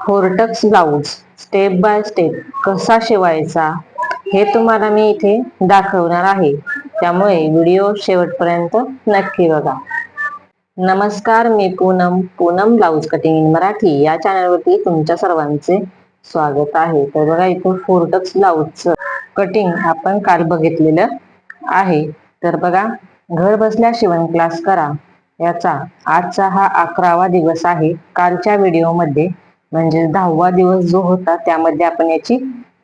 फोरटक्स blouse step by step कसा शिवायचा हे तुम्हाला मी इथे दाखवणार आहे, त्यामुळे व्हिडिओ शेवटपर्यंत नक्की बघा. नमस्कार, मी Poonam blouse cutting in Marathi या चॅनलवरती तुमच्या सर्वांचे स्वागत आहे. तर बघा, इथं फोरटक्स ब्लाऊजचं कटिंग आपण काल बघितलेलं आहे. तर बघा, घर बसल्या शिवण क्लास करा याचा आजचा हा 11वा दिवस आहे. कालच्या व्हिडिओमध्ये म्हणजे 10वा दिवस जो होता त्यामध्ये आपण याची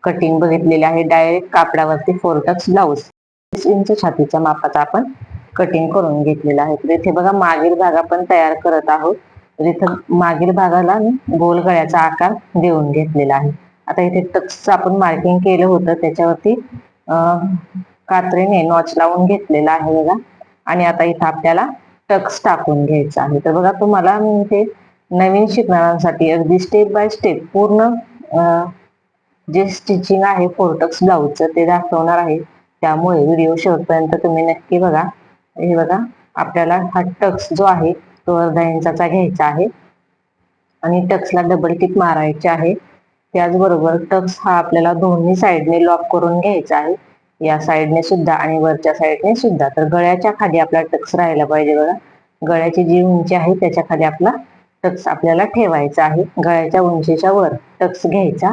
कटिंग बघितलेली आहे. डायरेक्ट कापडावरती फोरटक्स ब्लाऊज 30 इंच छातीच्या मापाचा आपण कटिंग करून घेतलेला आहे. तर इथे बघा, मागील भाग आपण तयार करत आहोत. तर इथं मागील भागाला गोल गळ्याचा आकार देऊन घेतलेला आहे. आता इथे टक्सचं आपण मार्किंग केलं होतं, त्याच्यावरती कात्रीने नॉच लावून घेतलेला आहे बघा. आणि आता इथं आपल्याला टक्स टाकून घ्यायचा आहे. तर बघा, तुम्हाला मी इथे नवीन शिकणाऱ्यांसाठी अगदी स्टेप बाय स्टेप पूर्ण जे स्टिचिंग आहे फोरटक्स ब्लाऊजचं ते दाखवणार आहे, त्यामुळे व्हिडिओ शेवटपर्यंत तुम्ही नक्की बघा. हे बघा, आपल्याला हा टक्स जो आहे तो अर्धा इंचाचा घ्यायचा आहे आणि टक्सला डबल टिप मारायची आहे. त्याचबरोबर टक्स हा आपल्याला दोन्ही साईडने लॉक करून घ्यायचा आहे, या साईडने सुद्धा आणि वरच्या साईडने सुद्धा. तर गळ्याच्या खाली आपला टक्स राहायला पाहिजे बघा. गळ्याची जी उंची आहे त्याच्या खाली आपला टक्स आपल्याला ठेवायचा आहे. गळ्याच्या उंचीच्या वर टक्स घ्यायचा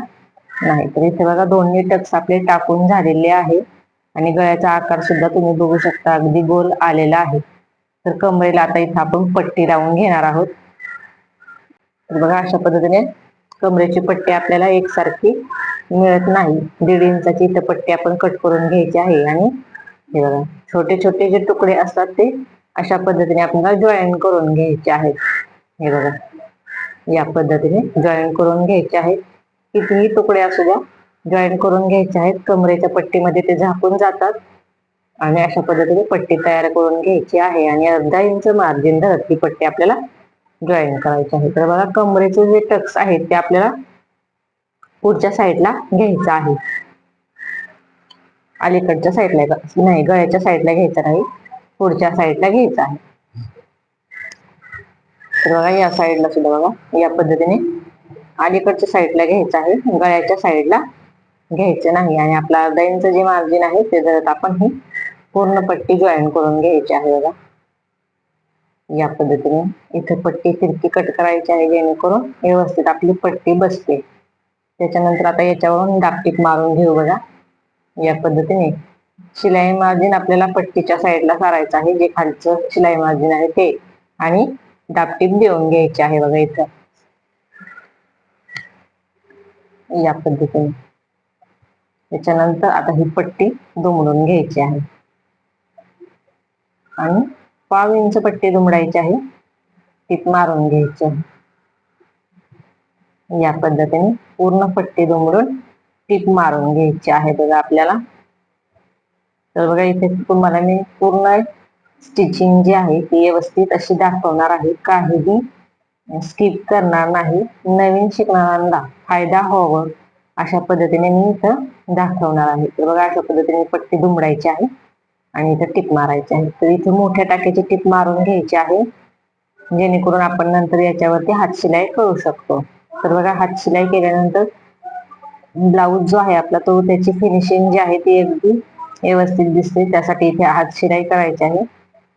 नाही. तर इथे बघा, दोन्ही टक्स आपले टाकून झालेले आहे आणि गळ्याचा आकार सुद्धा तुम्ही बघू शकता, अगदी गोल आलेला आहे. तर कमरेला आता इथं आपण पट्टी लावून घेणार आहोत. तर बघा, अशा पद्धतीने कमरेची पट्टी आपल्याला एकसारखी मिळत नाही. 1.5 इंचाची इथं पट्टी आपण कट करून घ्यायची आहे. आणि हे बघा, छोटे छोटे जे तुकडे असतात ते अशा पद्धतीने आपल्याला जॉईन करून घ्यायचे आहेत. हे बघा, या पद्धतीने जॉईन करून घ्यायचे आहेत. कितीही तुकडे असू द्या, जॉईन करून घ्यायचे आहेत. कमरेच्या पट्टीमध्ये ते झाकून जातात आणि अशा पद्धतीने पट्टी तयार करून घ्यायची आहे. आणि अर्धा इंच मार्जिन धरत ही पट्टी आपल्याला जॉईन करायची आहे. तर बघा, कमरेचे जे टक्स आहेत ते आपल्याला पुढच्या साईडला घ्यायचं आहे. अलीकडच्या साईडला नाही, गळ्याच्या साईडला घ्यायचं नाही, पुढच्या साईडला घ्यायचं आहे. तर बघा, या साईडला सुद्धा बघा, या पद्धतीने अलीकडच्या साईडला घ्यायचं आहे, गळ्याच्या साईडला घ्यायचं नाही. आणि आपला अर्धा इंच जे मार्जिन आहे ते धरत आपण ही पूर्ण पट्टी जॉईन करून घ्यायची आहे बघा. या पद्धतीने इथे पट्टी तिरकी कट करायची आहे, जेणेकरून व्यवस्थित आपली पट्टी बसते. त्याच्यानंतर आता याच्यावरून दाबटीप मारून घेऊ बघा. या पद्धतीने शिलाई मार्जिन आपल्याला पट्टीच्या साईडला करायचं आहे, जे खालचं शिलाई मार्जिन आहे ते, आणि दाबटीप देऊन घ्यायची आहे बघा इथं. या पद्धतीने त्याच्यानंतर आता ही पट्टी दुमडून घ्यायची आहे आणि 1/2 इंच पट्टी दुमडायची आहे, टीप मारून घ्यायची आहे. या पद्धतीने पूर्ण पट्टी दुमडून टीप मारून घ्यायची आहे बघा आपल्याला. तर बघा, इथे तुम्हाला मी पूर्ण स्टिचिंग जी आहे ती व्यवस्थित अशी दाखवणार आहे, काहीही स्किप करणार नाही. नवीन शिकणाऱ्यांना फायदा व्हावं अशा पद्धतीने मी इथं दाखवणार आहे. तर बघा, अशा पद्धतीने पट्टी दुमडायची आहे आणि इथं टिप मारायची आहे. तर इथे मोठ्या टाक्याची टिप मारून घ्यायची आहे, जेणेकरून आपण नंतर याच्यावरती हात शिलाई करू शकतो. तर बघा, हात शिलाई केल्यानंतर ब्लाऊज जो आहे आपला तो त्याची फिनिशिंग जी आहे ती अगदी व्यवस्थित दिसते. त्यासाठी इथे हात शिलाई करायची आहे.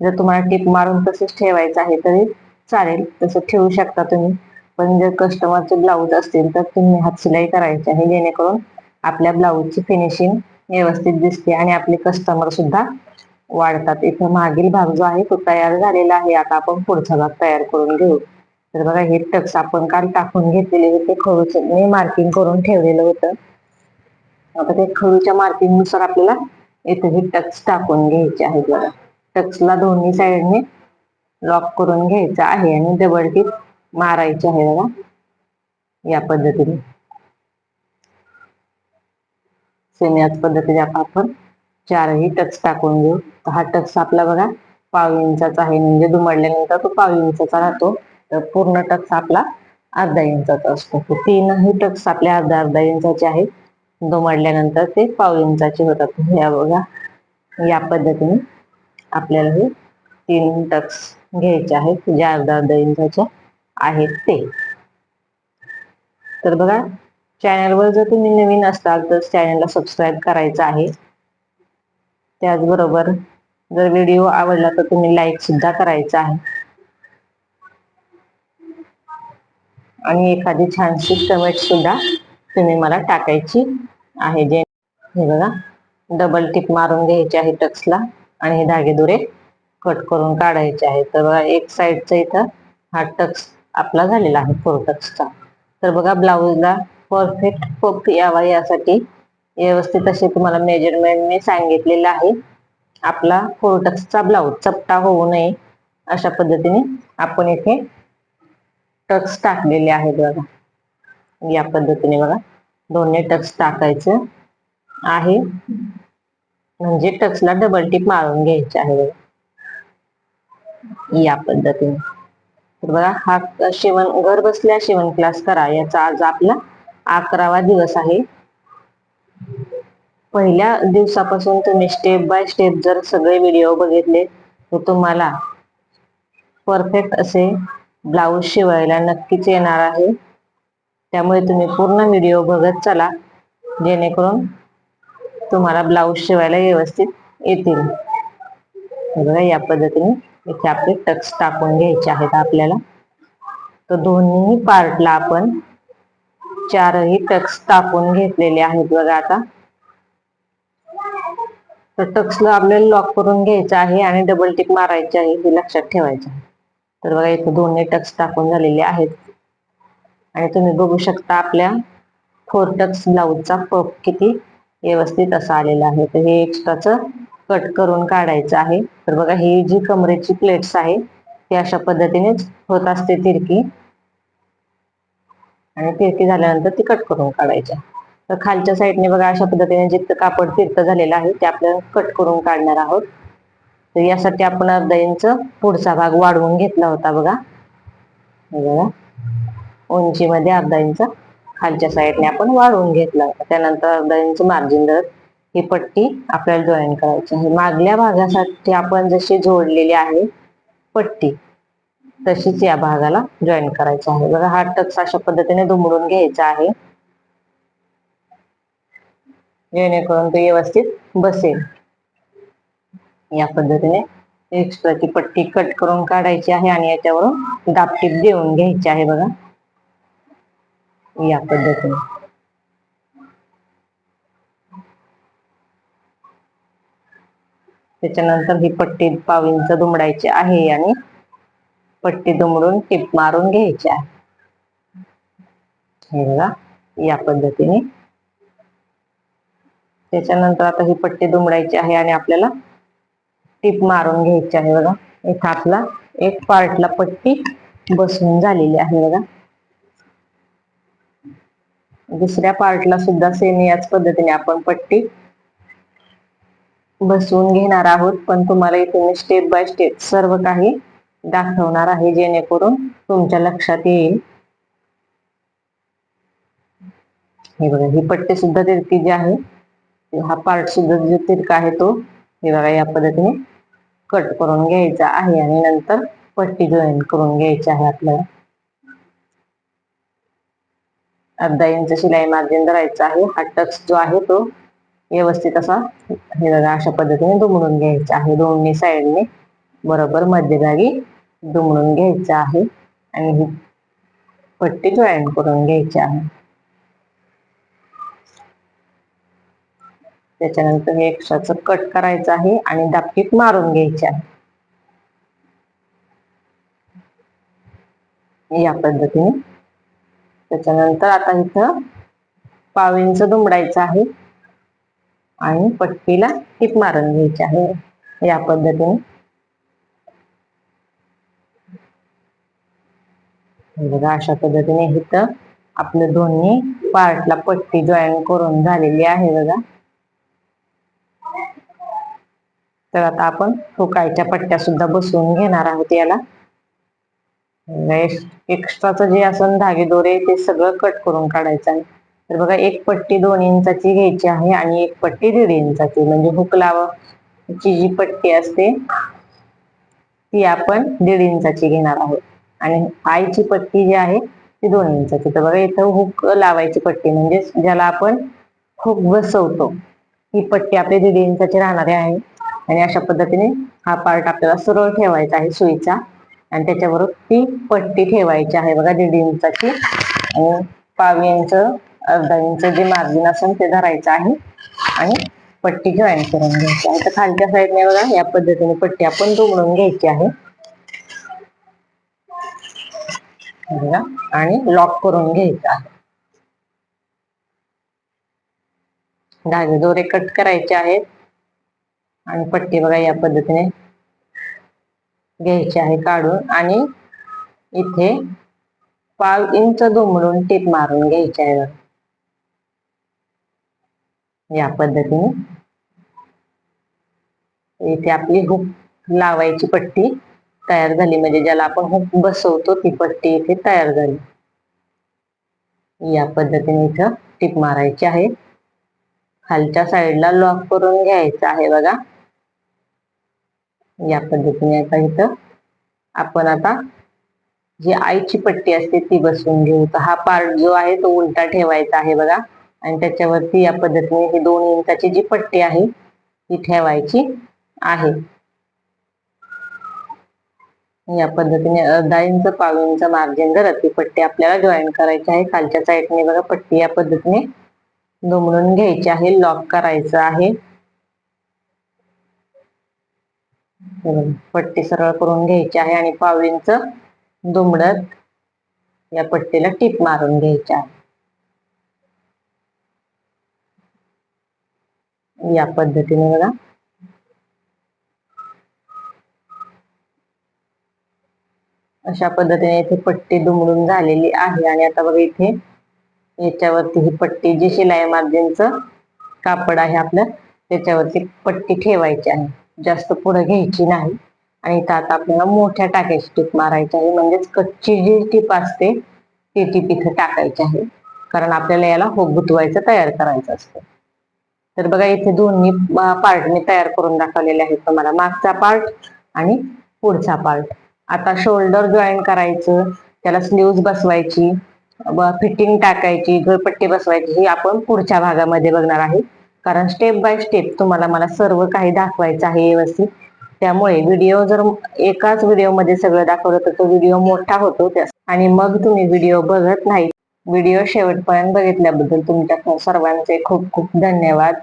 जर तुम्हाला टिप मारून तसेच ठेवायचं आहे तरी चालेल, तसं ठेवू शकता तुम्ही. पण जर कस्टमरचे ब्लाऊज असतील तर तुम्ही हात शिलाई करायची आहे, जेणेकरून आपल्या ब्लाऊजची फिनिशिंग व्यवस्थित दिसते आणि आपले कस्टमर सुद्धा वाढतात. इथं मागील भाग जो आहे तो तयार झालेला आहे. आता आपण पुढचा भाग तयार करून घेऊ. तर बघा, हे टक्स आपण काल टाकून घेतलेले होते, खळूचे मी मार्किंग करून ठेवलेलं होतं. आता ते खळूच्या मार्किंग नुसार आपल्याला इथे हे टक्स टाकून घ्यायचे आहेत बघा. टक्सला दोन्ही साईडने लॉक करून घ्यायचं आहे आणि डबल टिप मारायची आहे बघा. या पद्धतीने सेम याच पद्धतीने आपण 4ही टक्स टाकून घेऊ. हा टक्स आपला बघा 1/2 इंचाचा आहे, म्हणजे दुमडल्यानंतर तो 1/2 इंचाचा राहतो. तर पूर्ण टक्स आपला अर्धा इंचाचा असतो. तर 3ही टक्स आपल्या अर्धा इंचाचे आहेत, दुमडल्यानंतर ते 1/2 इंचाचे होतात. या बघा, या पद्धतीने आपल्याला हे 3 टक्स घ्यायचे आहेत, जे अर्धा इंचाचे आहेत ते. तर बघा, चॅनलवर जर तुम्ही नवीन असाल तर चॅनलला सबस्क्राईब करायचं आहे. त्याचबरोबर जर व्हिडिओ आवडला तर तुम्ही लाईक सुद्धा करायचा आहे आणि एखादी छानशी कमेंट सुद्धा तुम्ही मला टाकायची आहे. जे हे बघा, डबल टिप मारून घ्यायची आहे टक्सला आणि हे धागेदोरे कट करून काढायचे आहे. तर बघा, एक साईडचा इथं हा टक्स आपला झालेला आहे 4 टक्सचा. तर बघा, ब्लाऊजला परफेक्ट पफ यावा यासाठी व्यवस्थित असे तुम्हाला मेजरमेंट मी सांगितलेलं आहे. आपला 4 टक्सचा ब्लाऊज चपटा होऊ नये अशा पद्धतीने आपण इथे टक्स टाकलेले आहेत. बघा, या पद्धतीने बघा दोन्ही टक्स टाकायचं आहे, म्हणजे टक्सला डबल टिप मारून घ्यायचे आहे या पद्धतीने. तर बघा, हा घर बसल्या शिवण क्लास करा याचा आज आपला 11वा दिवस आहे. पहिल्या दिवसापासून तुम्ही स्टेप बाय स्टेप जर सगळे व्हिडिओ बघितले तर तुम्हाला परफेक्ट असे ब्लाऊज शिवायला नक्कीच येणार आहे. त्यामुळे तुम्ही पूर्ण व्हिडिओ बघत चला, जेणेकरून तुम्हाला ब्लाऊज शिवायला व्यवस्थित येतील. बघा, या पद्धतीने इथे आपले टक्स टाकून घ्यायचे आहेत आपल्याला. तर दोन्ही पार्टला आपण 4ही टक्स टाकून घेतलेले आहेत. बघा, आता तर टक्सला आपल्याला लॉक करून घ्यायचं आहे आणि डबल टिक मारायची आहे, हे लक्षात ठेवायचं आहे. तर बघा, इथे दोन्ही टक्स टाकून झालेले आहेत आणि तुम्ही बघू शकता आपल्या 4 टक्स ब्लाऊजचा पफ किती व्यवस्थित असा आलेला आहे. तर हे एक्स्ट्राच कट करून काढायचं आहे. तर बघा, ही जी कमरेची प्लेट्स आहे ती अशा पद्धतीनेच होत असते तिरकी, आणि तिरकी झाल्यानंतर ती कट करून काढायची. तर खालच्या साईडने बघा, अशा पद्धतीने जिथं कापड तिरकं झालेलं आहे ते आपल्याला कट करून काढणार आहोत. तर यासाठी आपण अर्धा इंच पुढचा भाग वाढवून घेतला होता. बघा, उंचीमध्ये अर्धा इंच खालच्या साईडने आपण वाढवून घेतला होता. त्यानंतर अर्धा इंच मार्जिन धरत ही पट्टी आपल्याला जॉईन करायची आहे. मागल्या भागासाठी आपण जशी जोडलेली आहे पट्टी तशीच या भागाला जॉईन करायचं आहे. बघा, हा टक्स अशा पद्धतीने दुमडून घ्यायचा आहे, जेणेकरून तो व्यवस्थित बसेल. या पद्धतीने एक्स्ट्राची पट्टी कट करून काढायची आहे आणि याच्यावरून दाबटीप देऊन घ्यायची आहे. बघा, या पद्धतीने. त्याच्यानंतर ही पट्टी पाव इंच दुमडायची आहे आणि पट्टी दुमडून टिप मारून घ्यायची आहे. हे बघा, या पद्धतीने. त्याच्यानंतर आता ही पट्टी दुमडायची आहे आणि आपल्याला टिप मारून घ्यायची आहे. बघा, इथं आपला एक पार्टला पट्टी बसवून झालेली आहे. बघा, दुसऱ्या पार्टला सुद्धा सेम याच पद्धतीने आपण पट्टी बसवून घेणार आहोत. पण तुम्हाला इथे मी स्टेप बाय स्टेप सर्व काही दाखवणार आहे, जेणेकरून तुमच्या लक्षात येईल. हे बघा, ही पट्टी सुद्धा तिरकी जी आहे, हा पार्ट सुद्धा जो तिरका आहे तो हे बघा या पद्धतीने कट करून घ्यायचा आहे आणि नंतर पट्टी जॉईन करून घ्यायची आहे. आपल्याला अर्धा इंच शिलाई मार्जिन धरायचं आहे. हा टक्स जो आहे तो व्यवस्थित असा हे बघा अशा पद्धतीने दुमडून घ्यायचा आहे. दोन्ही साईडने बरोबर मध्यभागी दुमडून घ्यायचा आहे आणि ही पट्टी जॉईन करून घ्यायची आहे. त्याच्यानंतर हे एक्स्ट्राचं कट करायचं आहे आणि दाबटीप मारून घ्यायची आहे. या पद्धतीने. त्याच्यानंतर आता इथं पाव इंच दुमडायचं आहे आणि पट्टीला टिप मारून घ्यायची आहे. या पद्धतीने. बघा, अशा पद्धतीने इथं आपल्या दोन्ही पार्टला पट्टी जॉईन करून झालेली आहे. बघा, तर आता आपण हुकायच्या पट्ट्या सुद्धा बसवून घेणार आहोत. याला एक्स्ट्राचं जे असं धागे दोरे ते सगळं कट करून काढायचं आहे. तर बघा, एक पट्टी 2 इंचाची घ्यायची आहे आणि एक पट्टी 1.5 इंचाची, म्हणजे हुक लावाची जी पट्टी असते ती आपण 1.5 इंचाची घेणार आहोत आणि आईची पट्टी जी आहे ती 2 इंचाची. तर बघा इथं हुक लावायची पट्टी, म्हणजे ज्याला आपण हुक बसवतो ही पट्टी आपली 1.5 इंचाची राहणारी आहे. आणि अशा पद्धतीने हा पार्ट आपल्याला सरळ ठेवायचा आहे सुईचा, आणि त्याच्यावर ती पट्टी ठेवायची आहे बघा 1.5 इंचाची. आणि 1/2 इंच, अर्धा इंच जे मार्जिन असेल ते धरायचं आहे आणि पट्टी जॉईन करून घ्यायची आहे. तर खालच्या साईडने बघा या पद्धतीने पट्टी आपण दुमडून घ्यायची आहे बघा, आणि लॉक करून घ्यायचं आहे. धागे दोरे कट करायचे आहेत आणि पट्टी बघा या पद्धतीने घ्यायची आहे काढून, आणि इथे 1/2 इंच दुमडून टीप मारून घ्यायची आहे या पद्धतीने. इथे आपली हुक लावायची पट्टी तयार झाली, म्हणजे ज्याला आपण हुक बसवतो ती पट्टी इथे तयार झाली. या पद्धतीने इथं टीप मारायची आहे. खालच्या साईडला लॉक करून घ्यायचं आहे बघा या पद्धतीने. आता इथं आपण आता जी आईची पट्टी असते ती बसवून घेऊ. तर हा पार्ट जो आहे तो उलटा ठेवायचा आहे बघा, आणि त्याच्यावरती या पद्धतीने ही 2 इंचाची जी पट्टी आहे ती ठेवायची आहे. या पद्धतीने अर्धा इंच 1/2 इंच मार्जिन धरत ती पट्टी आपल्याला जॉईन करायची आहे. खालच्या साईडने बघा पट्टी या पद्धतीने दुमडून घ्यायची आहे, लॉक करायचं आहे. पट्टी सरळ करून घ्यायची आहे आणि 1/2 इंच दुमडत या पट्टीला टीप मारून घ्यायची आहे या पद्धतीने बघा. अशा पद्धतीने इथे पट्टी दुमडून झालेली आहे. आणि आता बघा इथे याच्यावरती ही पट्टी जी शिलाई मार्जिनचं कापड आहे आपलं त्याच्यावरती पट्टी ठेवायची आहे, जास्त पुढे घ्यायची नाही. आणि इथं आता आपल्याला मोठ्या टाक्याची टीप मारायची आहे, म्हणजेच कच्ची जी टीप असते ती टीप इथे टाकायची आहे, कारण आपल्याला याला हुक गुंतवायचं तयार करायचं असतं. तर बघा इथे दोन्ही पार्ट मी तयार करून दाखवलेले आहेत तुम्हाला, मागचा पार्ट आणि पुढचा पार्ट. आता शोल्डर जॉईन करायचं, त्याला स्लीव्ज बसवायची, फिटिंग टाकायची, गळपट्टी बसवायची, ही आपण पुढच्या भागामध्ये बघणार आहे. कारण स्टेप बाय स्टेप तुम्हाला मला सर्व काही दाखवायचं आहे व्यवस्थित. त्यामुळे व्हिडिओ जर एकाच व्हिडिओमध्ये सगळं दाखवलं तर तो व्हिडिओ मोठा होतो आणि मग तुम्ही व्हिडिओ बघत नाही. व्हिडिओ शेवटपर्यंत बघितल्याबद्दल तुमच्या सर्वांचे खूप खूप धन्यवाद.